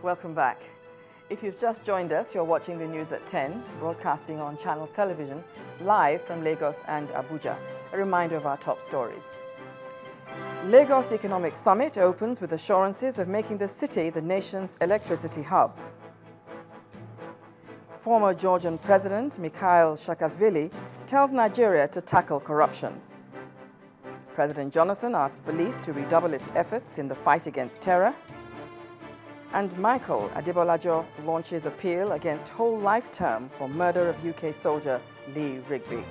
Welcome back. If you've just joined us, you're watching the news at 10, broadcasting on Channels Television, live from Lagos and Abuja. A reminder of our top stories. Lagos Economic Summit opens with assurances of making the city the nation's electricity hub. Former Georgian President Mikhail Saakashvili tells Nigeria to tackle corruption. President Jonathan asked police to redouble its efforts in the fight against terror. And Michael Adebolajo launches appeal against whole life term for murder of UK soldier Lee Rigby.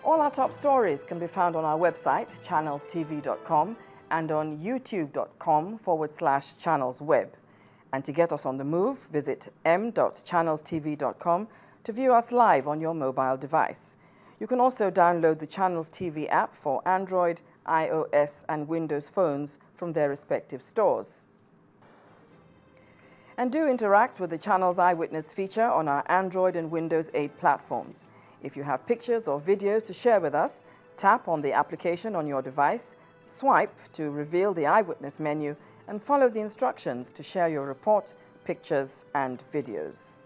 All our top stories can be found on our website, channelstv.com, and on youtube.com/channelsweb. And to get us on the move, visit m.channelstv.com to view us live on your mobile device. You can also download the Channels TV app for Android, iOS, and Windows phones from their respective stores. And do interact with the Channels Eyewitness feature on our Android and Windows 8 platforms. If you have pictures or videos to share with us, tap on the application on your device, swipe to reveal the Eyewitness menu, and follow the instructions to share your report, pictures, and videos.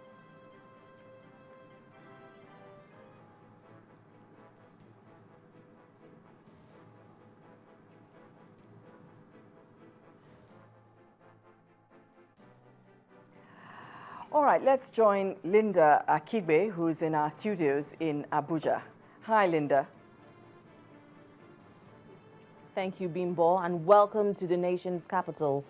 All right, let's join Linda Akigbe, who's in our studios in Abuja. Hi, Linda. Thank you, Bimbo, and welcome to the nation's capital.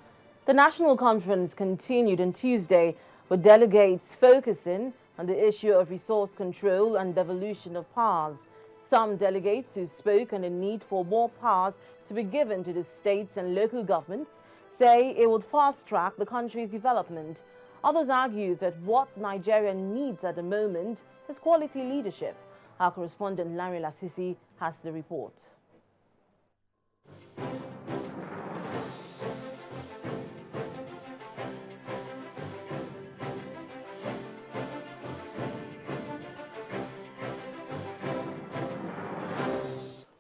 The national conference continued on Tuesday with delegates focusing on the issue of resource control and devolution of powers. Some delegates who spoke on the need for more powers to be given to the states and local governments say it would fast-track the country's development. Others argue that what Nigeria needs at the moment is quality leadership. Our correspondent Larry Lasisi has the report.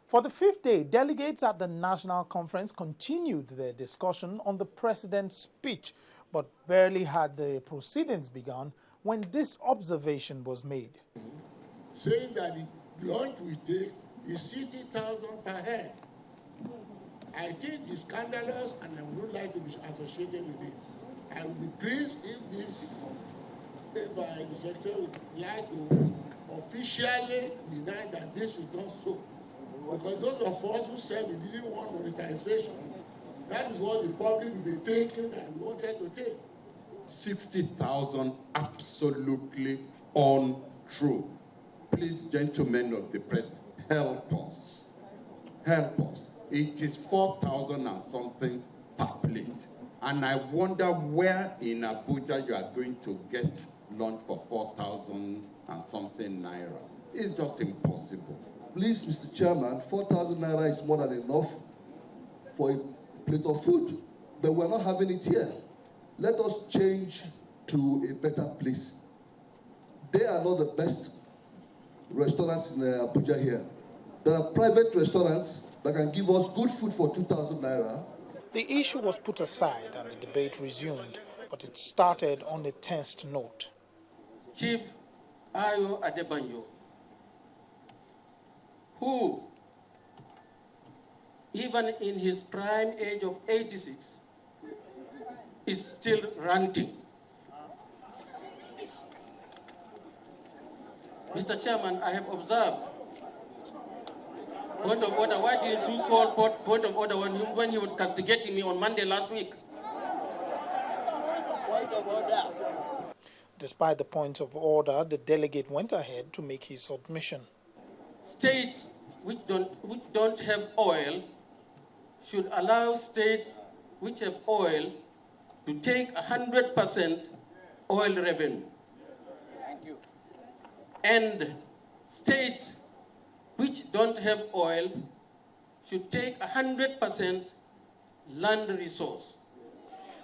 For the fifth day, delegates at the National Conference continued their discussion on the president's speech, but barely had the proceedings begun when this observation was made. Saying that the lunch we take is 60,000 per head. I think it's scandalous and I would like to be associated with it. I would be pleased if this, by the secretary, would like to officially deny that this is not so. Because those of us who said we didn't want monetization, that is what the public will be taking and wanted to take. 60,000 absolutely untrue. Please, gentlemen of the press, help us. Help us. It is 4,000 and something per plate. And I wonder where in Abuja you are going to get lunch for 4,000 and something naira. It's just impossible. Please, Mr. Chairman, 4,000 naira is more than enough for a plate of food, but we're not having it here. Let us change to a better place. They are not the best restaurants in Abuja here. There are private restaurants that can give us good food for 2,000 naira. The issue was put aside and the debate resumed, but it started on a tensed note. Chief Ayo Adebanyo, who, even in his prime age of 86, is still ranting. Mr. Chairman, I have observed. Point of order, why did you call point of order when you were castigating me on Monday last week? Point of order. Despite the points of order, the delegate went ahead to make his submission. States which don't have oil should allow states which have oil to take 100% oil revenue. Thank you. And states which don't have oil should take 100% land resource.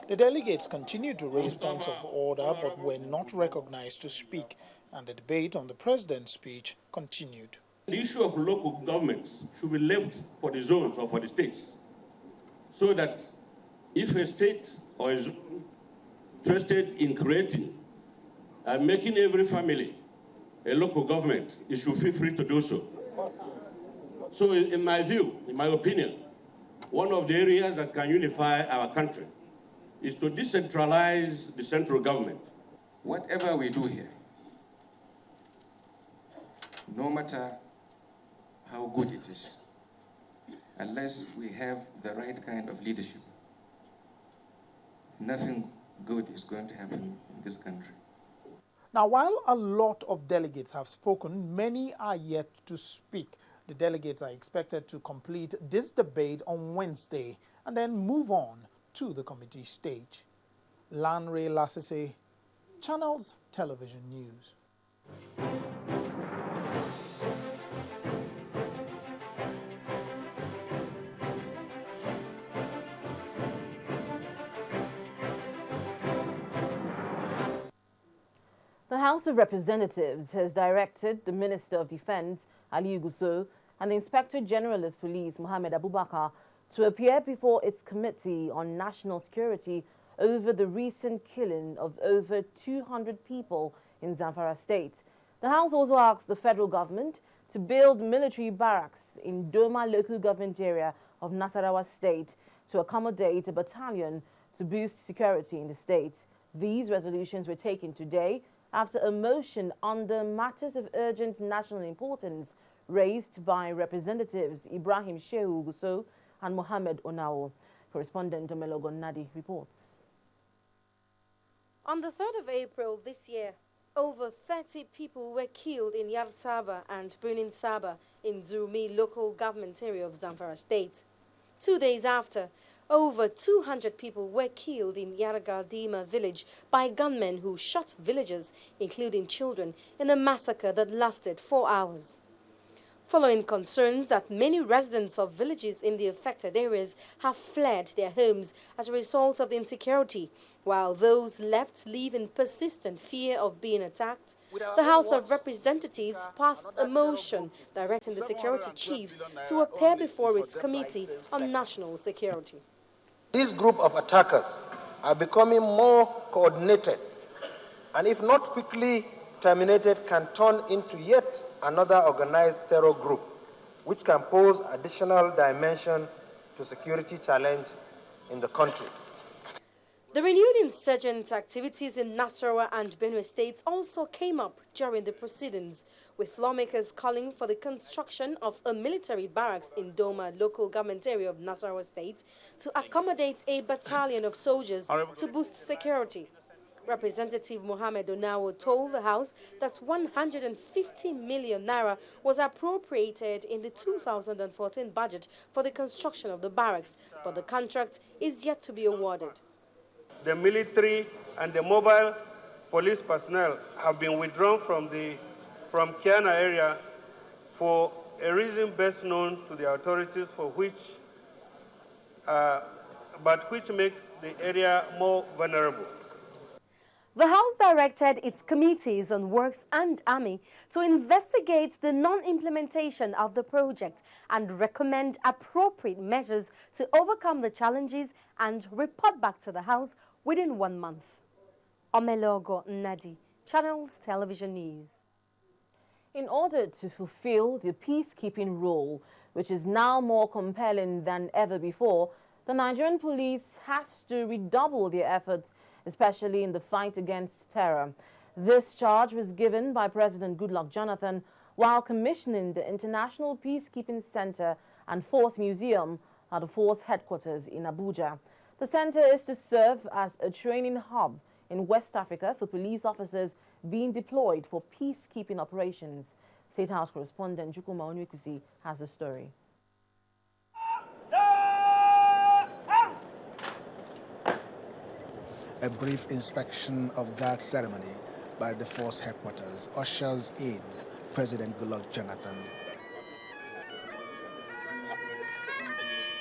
The delegates continued to raise points of order but were not recognized to speak, and the debate on the president's speech continued. The issue of local governments should be left for the zones or for the states, so that if a state or is interested in creating and making every family a local government, it should feel free to do so. So in my view, in my opinion, one of the areas that can unify our country is to decentralize the central government. Whatever we do here, no matter how good it is, unless we have the right kind of leadership, nothing good is going to happen in this country. Now, while a lot of delegates have spoken, many are yet to speak. The delegates are expected to complete this debate on Wednesday and then move on to the committee stage. Lanre Lasese, Channels Television News. The House of Representatives has directed the Minister of Defense, Ali Gusau, and the Inspector General of Police, Mohammed Abubakar, to appear before its Committee on National Security over the recent killing of over 200 people in Zamfara State. The House also asked the federal government to build military barracks in Doma local government area of Nasarawa State to accommodate a battalion to boost security in the state. These resolutions were taken today after a motion under matters of urgent national importance raised by Representatives Ibrahim Shehu Gusau and Mohammed Onao. Correspondent Omelogo Nadi reports. On the 3rd of April this year, over 30 people were killed in Yartaba and Birnin Saba in Zurmi local government area of Zamfara State. 2 days after, over 200 people were killed in Yargardima village by gunmen who shot villagers, including children, in a massacre that lasted 4 hours. Following concerns that many residents of villages in the affected areas have fled their homes as a result of the insecurity, while those left live in persistent fear of being attacked, the House of Representatives passed a motion directing the security chiefs to appear before its Committee on National Security. This group of attackers are becoming more coordinated, and if not quickly terminated, can turn into yet another organized terror group, which can pose additional dimension to security challenge in the country. The renewed insurgent activities in Nasarawa and Benue states also came up during the proceedings, with lawmakers calling for the construction of a military barracks in Doma local government area of Nasarawa state to accommodate a battalion of soldiers to boost security. Representative Mohammed Onao told the House that 150 million naira was appropriated in the 2014 budget for the construction of the barracks, but the contract is yet to be awarded. The military and the mobile police personnel have been withdrawn from Kiana area for a reason best known to the authorities, but which makes the area more vulnerable. The House directed its committees on Works and Army to investigate the non-implementation of the project and recommend appropriate measures to overcome the challenges and report back to the House within 1 month. Omelogo Nadi, Channels Television News. In order to fulfill the peacekeeping role, which is now more compelling than ever before, the Nigerian police has to redouble their efforts, especially in the fight against terror. This charge was given by President Goodluck Jonathan while commissioning the International Peacekeeping Center and Force Museum at the Force headquarters in Abuja. The center is to serve as a training hub in West Africa for police officers being deployed for peacekeeping operations. State House correspondent Jukuma Onwikusi has the story. A brief inspection of guard ceremony by the force headquarters ushers in President Goodluck Jonathan.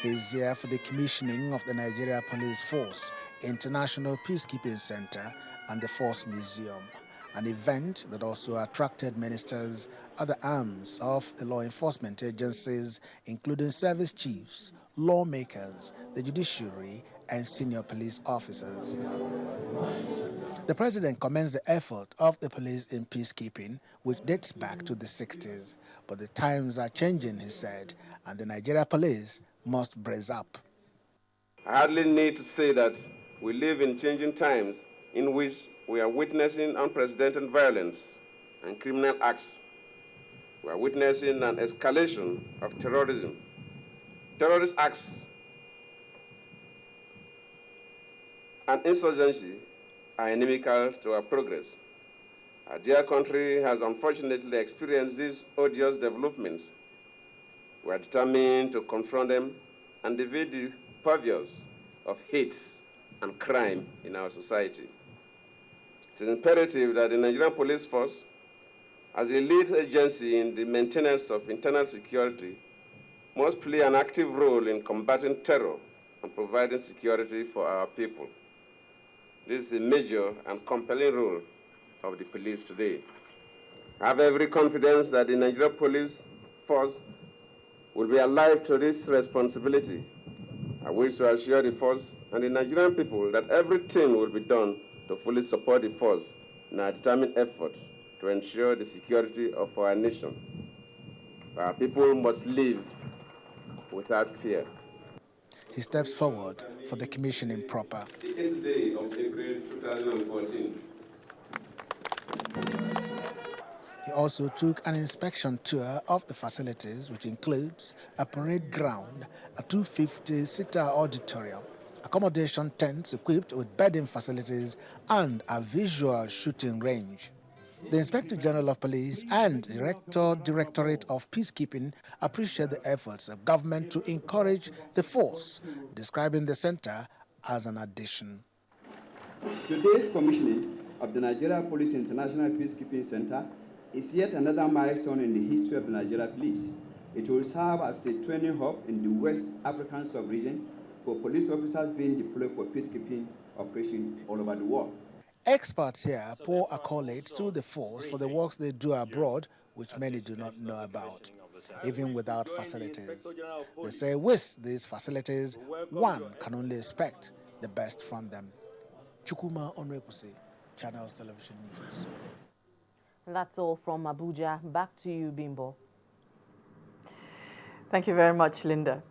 He is here for the commissioning of the Nigeria Police Force, International Peacekeeping Center, and the Force Museum. an event that also attracted ministers, other arms of the law enforcement agencies, including service chiefs, lawmakers, the judiciary, and senior police officers. The president commends the effort of the police in peacekeeping, which dates back to the 60s. But the times are changing, he said, and the Nigeria police must brace up. I hardly need to say that we live in changing times in which we are witnessing unprecedented violence and criminal acts. We are witnessing an escalation of terrorism. Terrorist acts and insurgency are inimical to our progress. Our dear country has unfortunately experienced these odious developments. We are determined to confront them and defeat the purveyors of hate and crime in our society. It is imperative that the Nigerian Police Force, as a lead agency in the maintenance of internal security, must play an active role in combating terror and providing security for our people. This is a major and compelling role of the police today. I have every confidence that the Nigerian Police Force will be alive to this responsibility. I wish to assure the force and the Nigerian people that everything will be done to fully support the force in our determined effort to ensure the security of our nation. Our people must live without fear. He steps forward for the commissioning proper. The 8th day of April 2014. He also took an inspection tour of the facilities, which includes a parade ground, a 250-seater auditorium, accommodation tents equipped with bedding facilities, and a visual shooting range. The Inspector General of Police and Directorate of Peacekeeping appreciate the efforts of government to encourage the force, describing the center as an addition. Today's commissioning of the Nigeria Police International Peacekeeping Center is yet another milestone in the history of the Nigeria Police. It will serve as a training hub in the West African sub-region for police officers being deployed for peacekeeping operations all over the world. Experts here pour accolades to the force for the works they do abroad, which many do not know about, even without facilities. They say with these facilities, one can only expect the best from them. Chukuma Onwekusi, Channels Television News. And that's all from Abuja. Back to you, Bimbo. Thank you very much, Linda.